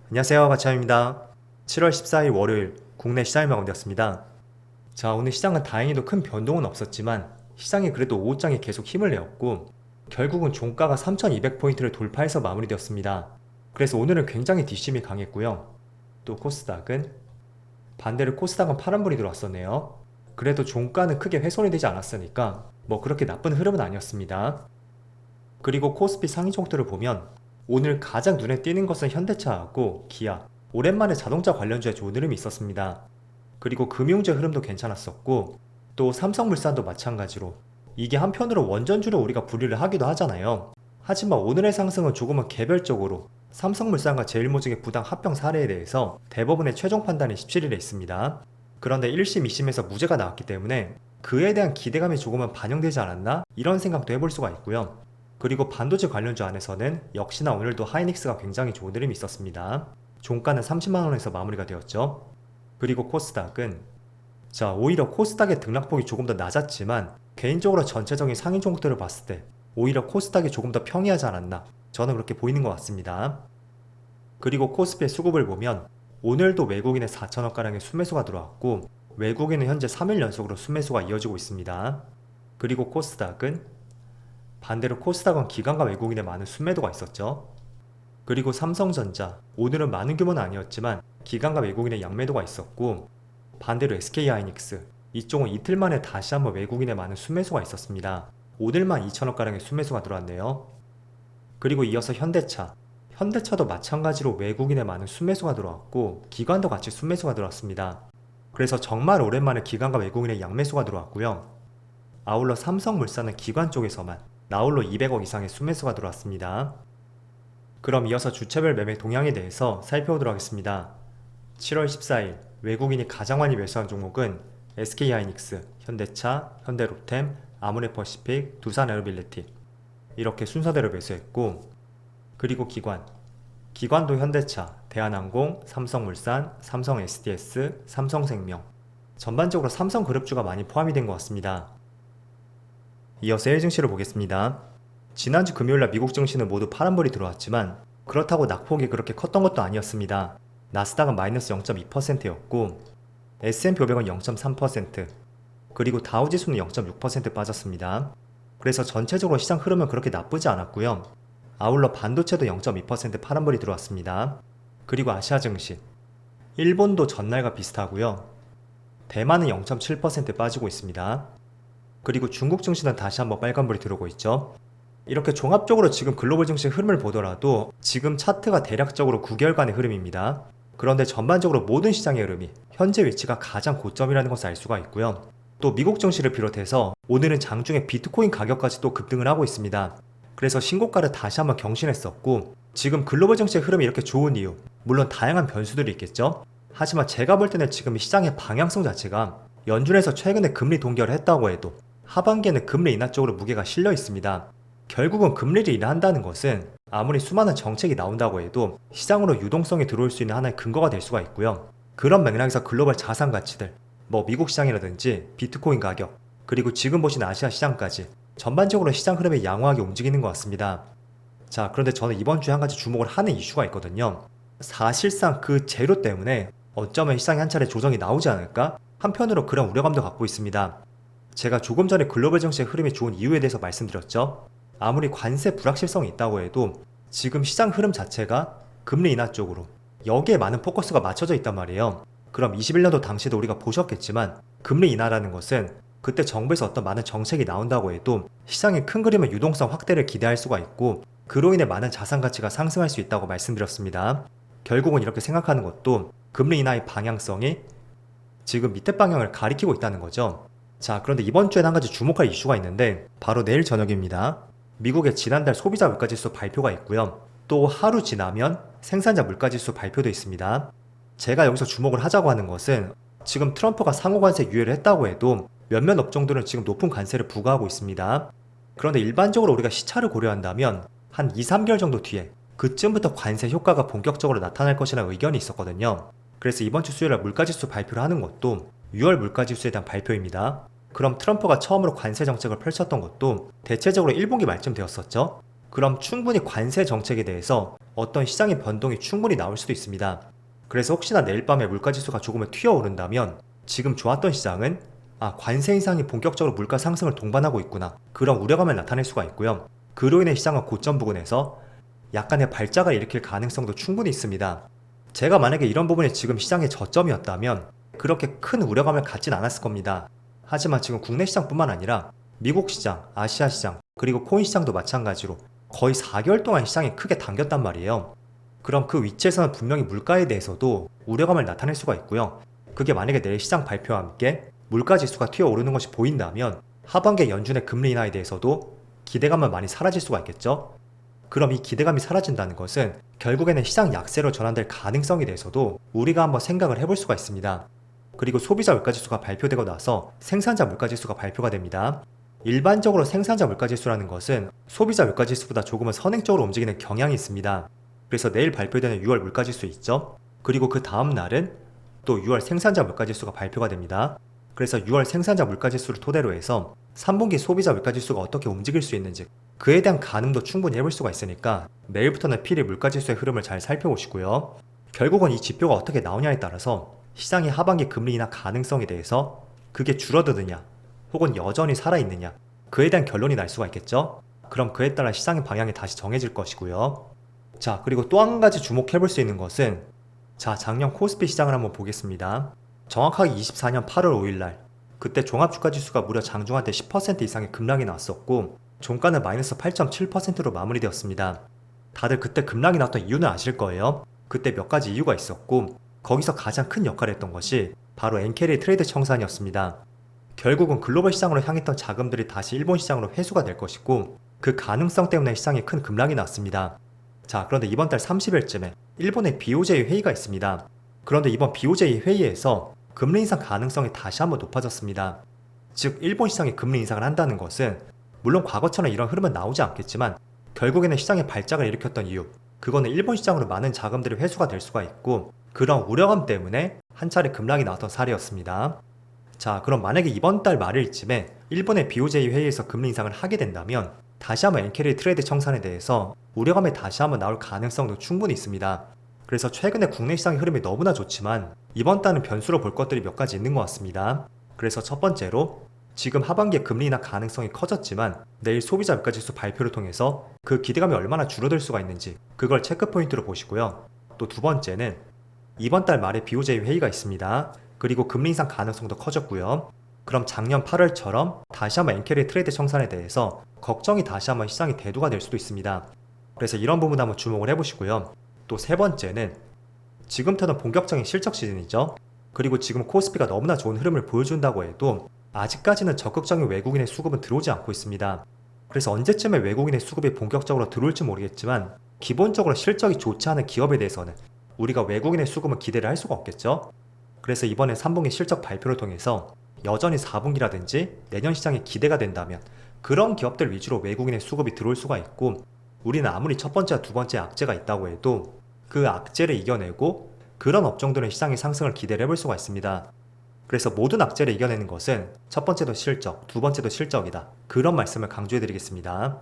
안녕하세요, 가차입니다. 7월 14일 월요일 국내 시장이 마감되었습니다. 자, 오늘 시장은 다행히도 큰 변동은 없었지만 시장이 그래도 오후장에 계속 힘을 내었고 결국은 종가가 3200포인트를 돌파해서 마무리되었습니다. 그래서 오늘은 굉장히 뒷심이 강했고요. 또 코스닥은 반대로 코스닥은 파란불이 들어왔었네요. 그래도 종가는 크게 훼손이 되지 않았으니까 뭐 그렇게 나쁜 흐름은 아니었습니다. 그리고 코스피 상위 종목들을 보면 오늘 가장 눈에 띄는 것은 현대차하고 기아, 오랜만에 자동차 관련주에 좋은 흐름이 있었습니다. 그리고 금융주 흐름도 괜찮았었고 또 삼성물산도 마찬가지로 이게 한편으로 원전주로 우리가 분류를 하기도 하잖아요. 하지만 오늘의 상승은 조금은 개별적으로 삼성물산과 제일모직의 부당 합병 사례에 대해서 대법원의 최종 판단이 17일에 있습니다. 그런데 1심, 2심에서 무죄가 나왔기 때문에 그에 대한 기대감이 조금은 반영되지 않았나? 이런 생각도 해볼 수가 있고요. 그리고 반도체 관련주 안에서는 역시나 오늘도 하이닉스가 굉장히 좋은 흐름이 있었습니다. 종가는 30만원에서 마무리가 되었죠. 그리고 코스닥은 오히려 코스닥의 등락폭이 조금 더 낮았지만 개인적으로 전체적인 상위 종목들을 봤을 때 오히려 코스닥이 조금 더 평이하지 않았나, 저는 그렇게 보이는 것 같습니다. 그리고 코스피의 수급을 보면 오늘도 외국인의 4천억가량의 순매수가 들어왔고 외국인은 현재 3일 연속으로 순매수가 이어지고 있습니다. 그리고 코스닥은 반대로 코스닥은 기관과 외국인의 많은 순매도가 있었죠. 그리고 삼성전자, 오늘은 많은 규모는 아니었지만 기관과 외국인의 양매도가 있었고 반대로 SK하이닉스, 이쪽은 이틀 만에 다시 한번 외국인의 많은 순매수가 있었습니다. 오늘만 2천억가량의 순매수가 들어왔네요. 그리고 이어서 현대차도 마찬가지로 외국인의 많은 순매수가 들어왔고 기관도 같이 순매수가 들어왔습니다. 그래서 정말 오랜만에 기관과 외국인의 양매수가 들어왔고요. 아울러 삼성물산은 기관 쪽에서만 나홀로 200억 이상의 순매수가 들어왔습니다. 그럼 이어서 주체별 매매 동향에 대해서 살펴보도록 하겠습니다. 7월 14일 외국인이 가장 많이 매수한 종목은 SK하이닉스, 현대차, 현대로템, 아모레퍼시픽, 두산에어빌리티 이렇게 순서대로 매수했고, 그리고 기관도 현대차, 대한항공, 삼성물산, 삼성 SDS, 삼성생명, 전반적으로 삼성그룹주가 많이 포함이 된 것 같습니다. 이어서 해외 증시를 보겠습니다. 지난주 금요일날 미국 증시는 모두 파란불이 들어왔지만 그렇다고 낙폭이 그렇게 컸던 것도 아니었습니다. 나스닥은 마이너스 0.2%였고 S&P 500은 0.3%, 그리고 다우지수는 0.6% 빠졌습니다. 그래서 전체적으로 시장 흐름은 그렇게 나쁘지 않았고요. 아울러 반도체도 0.2% 파란불이 들어왔습니다. 그리고 아시아 증시, 일본도 전날과 비슷하고요. 대만은 0.7% 빠지고 있습니다. 그리고 중국 증시는 다시 한번 빨간불이 들어오고 있죠. 이렇게 종합적으로 지금 글로벌 증시 흐름을 보더라도 지금 차트가 대략적으로 9개월간의 흐름입니다. 그런데 전반적으로 모든 시장의 흐름이 현재 위치가 가장 고점이라는 것을 알 수가 있고요. 또 미국 증시를 비롯해서 오늘은 장중에 비트코인 가격까지 또 급등을 하고 있습니다. 그래서 신고가를 다시 한번 경신했었고 지금 글로벌 증시의 흐름이 이렇게 좋은 이유, 물론 다양한 변수들이 있겠죠. 하지만 제가 볼 때는 지금 시장의 방향성 자체가 연준에서 최근에 금리 동결을 했다고 해도 하반기에는 금리 인하 쪽으로 무게가 실려 있습니다. 결국은 금리를 인하한다는 것은 아무리 수많은 정책이 나온다고 해도 시장으로 유동성이 들어올 수 있는 하나의 근거가 될 수가 있고요. 그런 맥락에서 글로벌 자산 가치들, 미국 시장이라든지 비트코인 가격, 그리고 지금 보시는 아시아 시장까지 전반적으로 시장 흐름이 양호하게 움직이는 것 같습니다. 자, 그런데 저는 이번 주에 한 가지 주목을 하는 이슈가 있거든요. 사실상 그 재료 때문에 어쩌면 시장에 한 차례 조정이 나오지 않을까? 한편으로 그런 우려감도 갖고 있습니다. 제가 조금 전에 글로벌 증시의 흐름이 좋은 이유에 대해서 말씀드렸죠. 아무리 관세 불확실성이 있다고 해도 지금 시장 흐름 자체가 금리 인하 쪽으로 여기에 많은 포커스가 맞춰져 있단 말이에요. 그럼 21년도 당시에도 우리가 보셨겠지만 금리 인하라는 것은 그때 정부에서 어떤 많은 정책이 나온다고 해도 시장의 큰 그림의 유동성 확대를 기대할 수가 있고 그로 인해 많은 자산 가치가 상승할 수 있다고 말씀드렸습니다. 결국은 이렇게 생각하는 것도 금리 인하의 방향성이 지금 밑에 방향을 가리키고 있다는 거죠. 자, 그런데 이번 주에는 한 가지 주목할 이슈가 있는데 바로 내일 저녁입니다. 미국의 지난달 소비자 물가지수 발표가 있고요. 또 하루 지나면 생산자 물가지수 발표도 있습니다. 제가 여기서 주목을 하자고 하는 것은 지금 트럼프가 상호관세 유예를 했다고 해도 몇몇 업종들은 지금 높은 관세를 부과하고 있습니다. 그런데 일반적으로 우리가 시차를 고려한다면 한 2, 3개월 정도 뒤에 그쯤부터 관세 효과가 본격적으로 나타날 것이라는 의견이 있었거든요. 그래서 이번 주 수요일에 물가지수 발표를 하는 것도 6월 물가지수에 대한 발표입니다. 그럼 트럼프가 처음으로 관세 정책을 펼쳤던 것도 대체적으로 1분기 말쯤 되었었죠. 그럼 충분히 관세 정책에 대해서 어떤 시장의 변동이 충분히 나올 수도 있습니다. 그래서 혹시나 내일 밤에 물가지수가 조금은 튀어오른다면 지금 좋았던 시장은 관세 인상이 본격적으로 물가 상승을 동반하고 있구나, 그런 우려감을 나타낼 수가 있고요. 그로 인해 시장은 고점 부근에서 약간의 발작을 일으킬 가능성도 충분히 있습니다. 제가 만약에 이런 부분이 지금 시장의 저점이었다면 그렇게 큰 우려감을 갖진 않았을 겁니다. 하지만 지금 국내 시장뿐만 아니라 미국 시장, 아시아 시장, 그리고 코인 시장도 마찬가지로 거의 4개월 동안 시장이 크게 당겼단 말이에요. 그럼 그 위치에서는 분명히 물가에 대해서도 우려감을 나타낼 수가 있고요. 그게 만약에 내일 시장 발표와 함께 물가지수가 튀어오르는 것이 보인다면 하반기 연준의 금리 인하에 대해서도 기대감은 많이 사라질 수가 있겠죠. 그럼 이 기대감이 사라진다는 것은 결국에는 시장 약세로 전환될 가능성에 대해서도 우리가 한번 생각을 해볼 수가 있습니다. 그리고 소비자 물가지수가 발표되고 나서 생산자 물가지수가 발표가 됩니다. 일반적으로 생산자 물가지수라는 것은 소비자 물가지수보다 조금은 선행적으로 움직이는 경향이 있습니다. 그래서 내일 발표되는 6월 물가지수 있죠? 그리고 그 다음 날은 또 6월 생산자 물가지수가 발표가 됩니다. 그래서 6월 생산자 물가지수를 토대로 해서 3분기 소비자 물가지수가 어떻게 움직일 수 있는지 그에 대한 가늠도 충분히 해볼 수가 있으니까 내일부터는 필히 물가지수의 흐름을 잘 살펴보시고요. 결국은 이 지표가 어떻게 나오냐에 따라서 시장의 하반기 금리 인하 가능성에 대해서 그게 줄어드느냐 혹은 여전히 살아있느냐, 그에 대한 결론이 날 수가 있겠죠. 그럼 그에 따라 시장의 방향이 다시 정해질 것이고요. 자, 그리고 또 한 가지 주목해볼 수 있는 것은 작년 코스피 시장을 한번 보겠습니다. 정확하게 24년 8월 5일날 그때 종합주가지수가 무려 장중한 때 10% 이상의 급락이 나왔었고 종가는 마이너스 8.7%로 마무리되었습니다. 다들 그때 급락이 나왔던 이유는 아실 거예요. 그때 몇 가지 이유가 있었고 거기서 가장 큰 역할을 했던 것이 바로 엔캐리 트레이드 청산이었습니다. 결국은 글로벌 시장으로 향했던 자금들이 다시 일본 시장으로 회수가 될 것이고 그 가능성 때문에 시장에 큰 급락이 났습니다. 자, 그런데 이번 달 30일쯤에 일본의 BOJ 회의가 있습니다. 그런데 이번 BOJ 회의에서 금리 인상 가능성이 다시 한번 높아졌습니다. 즉 일본 시장이 금리 인상을 한다는 것은 물론 과거처럼 이런 흐름은 나오지 않겠지만 결국에는 시장에 발작을 일으켰던 이유, 그거는 일본 시장으로 많은 자금들이 회수가 될 수가 있고 그런 우려감 때문에 한 차례 급락이 나왔던 사례였습니다. 자, 그럼 만약에 이번 달 말일쯤에 일본의 BOJ 회의에서 금리 인상을 하게 된다면 다시 한번 엔캐리 트레이드 청산에 대해서 우려감이 다시 한번 나올 가능성도 충분히 있습니다. 그래서 최근에 국내 시장의 흐름이 너무나 좋지만 이번 달은 변수로 볼 것들이 몇 가지 있는 것 같습니다. 그래서 첫 번째로 지금 하반기에 금리 인하 가능성이 커졌지만 내일 소비자 물가지수 발표를 통해서 그 기대감이 얼마나 줄어들 수가 있는지 그걸 체크 포인트로 보시고요. 또 두 번째는 이번 달 말에 BOJ 회의가 있습니다. 그리고 금리 인상 가능성도 커졌고요. 그럼 작년 8월처럼 다시 한번 엔캐리 트레이드 청산에 대해서 걱정이 다시 한번 시장이 대두가 될 수도 있습니다. 그래서 이런 부분 한번 주목을 해보시고요. 또 세 번째는 지금부터는 본격적인 실적 시즌이죠. 그리고 지금 코스피가 너무나 좋은 흐름을 보여준다고 해도 아직까지는 적극적인 외국인의 수급은 들어오지 않고 있습니다. 그래서 언제쯤에 외국인의 수급이 본격적으로 들어올지 모르겠지만 기본적으로 실적이 좋지 않은 기업에 대해서는 우리가 외국인의 수급은 기대를 할 수가 없겠죠. 그래서 이번에 3분기 실적 발표를 통해서 여전히 4분기라든지 내년 시장이 기대가 된다면 그런 기업들 위주로 외국인의 수급이 들어올 수가 있고 우리는 아무리 첫 번째와 두 번째 악재가 있다고 해도 그 악재를 이겨내고 그런 업종들은 시장의 상승을 기대를 해볼 수가 있습니다. 그래서 모든 악재를 이겨내는 것은 첫 번째도 실적, 두 번째도 실적이다. 그런 말씀을 강조해드리겠습니다.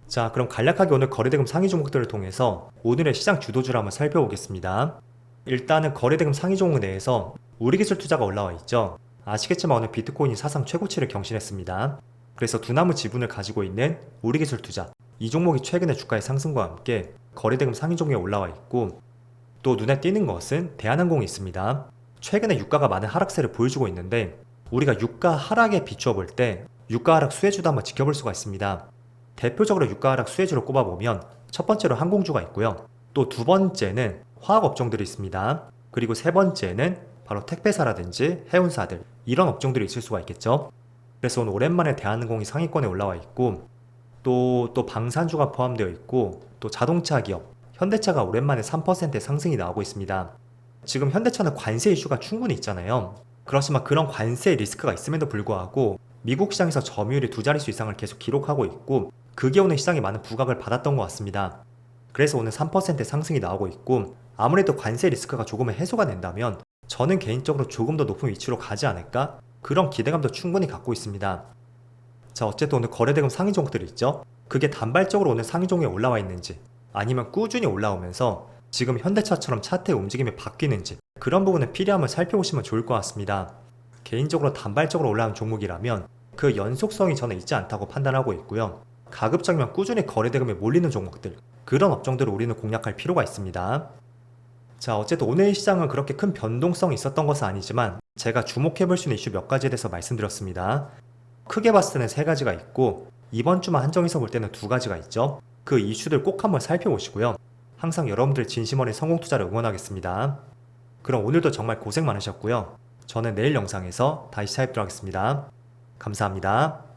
자, 그럼 간략하게 오늘 거래대금 상위 종목들을 통해서 오늘의 시장 주도주를 한번 살펴보겠습니다. 일단은 거래대금 상위 종목 내에서 우리기술투자가 올라와 있죠. 아시겠지만 오늘 비트코인이 사상 최고치를 경신했습니다. 그래서 두나무 지분을 가지고 있는 우리기술투자, 이 종목이 최근에 주가의 상승과 함께 거래대금 상위 종목에 올라와 있고 또 눈에 띄는 것은 대한항공이 있습니다. 최근에 유가가 많은 하락세를 보여주고 있는데 우리가 유가 하락에 비추어 볼 때 유가 하락 수혜주도 한번 지켜볼 수가 있습니다. 대표적으로 유가 하락 수혜주로 꼽아보면 첫 번째로 항공주가 있고요. 또 두 번째는 화학업종들이 있습니다. 그리고 세 번째는 바로 택배사라든지 해운사들, 이런 업종들이 있을 수가 있겠죠. 그래서 오늘 오랜만에 대한항공이 상위권에 올라와 있고 또 방산주가 포함되어 있고 또 자동차 기업, 현대차가 오랜만에 3%의 상승이 나오고 있습니다. 지금 현대차는 관세 이슈가 충분히 있잖아요. 그렇지만 그런 관세 리스크가 있음에도 불구하고 미국 시장에서 점유율이 두 자릿수 이상을 계속 기록하고 있고 그게 오늘 시장에 많은 부각을 받았던 것 같습니다. 그래서 오늘 3%의 상승이 나오고 있고 아무래도 관세 리스크가 조금은 해소가 된다면 저는 개인적으로 조금 더 높은 위치로 가지 않을까? 그런 기대감도 충분히 갖고 있습니다. 자, 어쨌든 오늘 거래대금 상위 종목들이 있죠? 그게 단발적으로 오늘 상위 종목에 올라와 있는지 아니면 꾸준히 올라오면서 지금 현대차처럼 차트의 움직임이 바뀌는지 그런 부분을 필요하면 살펴보시면 좋을 것 같습니다. 개인적으로 단발적으로 올라온 종목이라면 그 연속성이 저는 있지 않다고 판단하고 있고요. 가급적이면 꾸준히 거래대금이 몰리는 종목들, 그런 업종들을 우리는 공략할 필요가 있습니다. 자, 어쨌든 오늘 시장은 그렇게 큰 변동성이 있었던 것은 아니지만 제가 주목해볼 수 있는 이슈 몇 가지에 대해서 말씀드렸습니다. 크게 봤을 때는 세 가지가 있고 이번 주만 한정해서 볼 때는 두 가지가 있죠. 그 이슈들 꼭 한번 살펴보시고요. 항상 여러분들 진심 어린 성공 투자를 응원하겠습니다. 그럼 오늘도 정말 고생 많으셨고요. 저는 내일 영상에서 다시 찾아뵙도록 하겠습니다. 감사합니다.